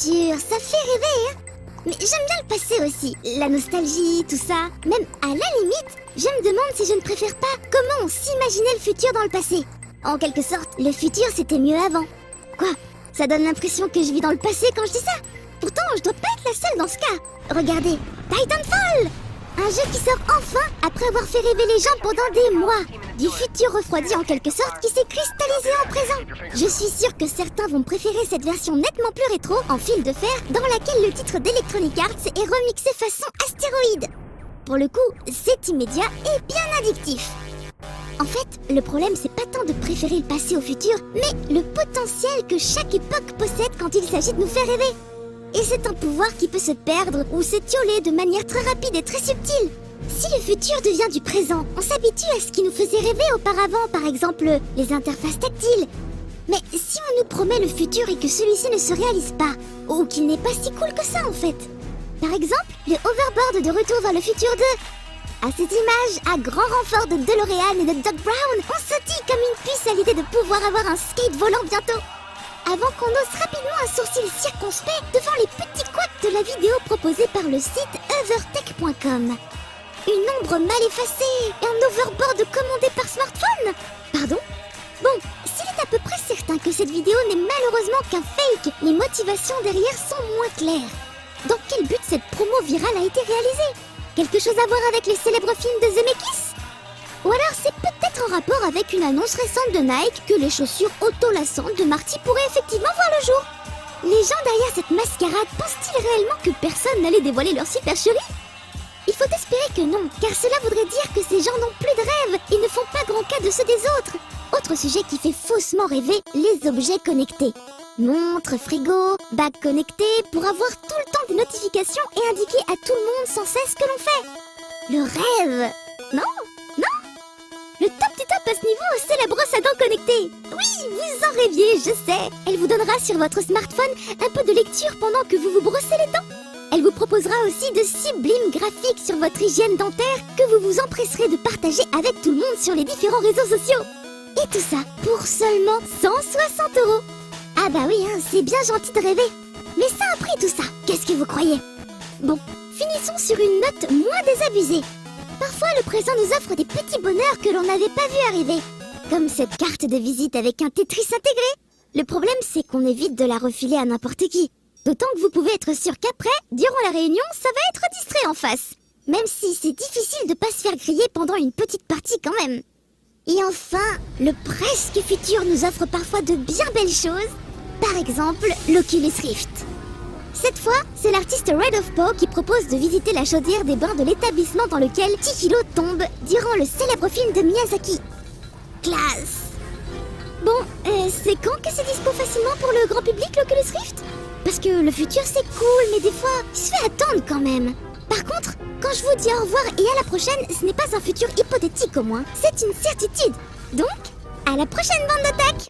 futur, ça fait rêver, hein. Mais j'aime bien le passé aussi, la nostalgie, tout ça. Même à la limite, je me demande si je ne préfère pas comment on s'imaginait le futur dans le passé. En quelque sorte, le futur c'était mieux avant. Quoi? Ça donne l'impression que je vis dans le passé quand je dis ça. Pourtant, je dois pas être la seule dans ce cas. Regardez, Titanfall! Un jeu qui sort enfin après avoir fait rêver les gens pendant des mois. Du futur refroidi en quelque sorte qui s'est cristallisé en présent. Je suis sûre que certains vont préférer cette version nettement plus rétro en fil de fer dans laquelle le titre d'Electronic Arts est remixé façon astéroïde. Pour le coup, c'est immédiat et bien addictif. En fait, le problème c'est pas tant de préférer le passé au futur, mais le potentiel que chaque époque possède quand il s'agit de nous faire rêver. Et c'est un pouvoir qui peut se perdre ou s'étioler de manière très rapide et très subtile. Si le futur devient du présent, on s'habitue à ce qui nous faisait rêver auparavant, par exemple les interfaces tactiles. Mais si on nous promet le futur et que celui-ci ne se réalise pas, ou qu'il n'est pas si cool que ça en fait. Par exemple, le hoverboard de Retour vers le futur 2. À cette image, à grand renfort de DeLorean et de Doc Brown, on sautille comme une puce à l'idée de pouvoir avoir un skate volant bientôt. Avant qu'on ose rapidement un sourcil circonspect devant les petits couacs de la vidéo proposée par le site overtech.com. Une ombre mal effacée et un overboard commandé par smartphone? Pardon? Bon, s'il est à peu près certain que cette vidéo n'est malheureusement qu'un fake, les motivations derrière sont moins claires. Dans quel but cette promo virale a été réalisée? Quelque chose à voir avec les célèbres films de Zemeckis? Ou alors c'est peut-être en rapport avec une annonce récente de Nike que les chaussures auto-lassantes de Marty pourraient effectivement voir le jour. Les gens derrière cette mascarade pensent-ils réellement que personne n'allait dévoiler leur supercherie? Il faut espérer que non, car cela voudrait dire que ces gens n'ont plus de rêves et ne font pas grand cas de ceux des autres. Autre sujet qui fait faussement rêver, les objets connectés. Montres, frigo, bagues connectées pour avoir tout le temps des notifications et indiquer à tout le monde sans cesse ce que l'on fait. Le rêve? Non? Le top du top à ce niveau, c'est la brosse à dents connectée. Oui, vous en rêviez, je sais. Elle vous donnera sur votre smartphone un peu de lecture pendant que vous vous brossez les dents. Elle vous proposera aussi de sublimes graphiques sur votre hygiène dentaire que vous vous empresserez de partager avec tout le monde sur les différents réseaux sociaux. Et tout ça pour seulement 160 €. Ah bah oui, hein, c'est bien gentil de rêver. Mais ça a pris tout ça, qu'est-ce que vous croyez? Bon, finissons sur une note moins désabusée. Parfois, le présent nous offre des petits bonheurs que l'on n'avait pas vu arriver. Comme cette carte de visite avec un Tetris intégré. Le problème, c'est qu'on évite de la refiler à n'importe qui. D'autant que vous pouvez être sûr qu'après, durant la réunion, ça va être distrait en face. Même si c'est difficile de pas se faire griller pendant une petite partie quand même. Et enfin, le presque futur nous offre parfois de bien belles choses. Par exemple, l'Oculus Rift. Cette fois, c'est l'artiste Red of Paw qui propose de visiter la chaudière des bains de l'établissement dans lequel Chihiro tombe durant le célèbre film de Miyazaki. Classe! Bon, c'est quand que c'est dispo facilement pour le grand public, l'Oculus Rift? Parce que le futur c'est cool, mais des fois, il se fait attendre quand même. Par contre, quand je vous dis au revoir et à la prochaine, ce n'est pas un futur hypothétique au moins, c'est une certitude. Donc, à la prochaine bande d'attaque!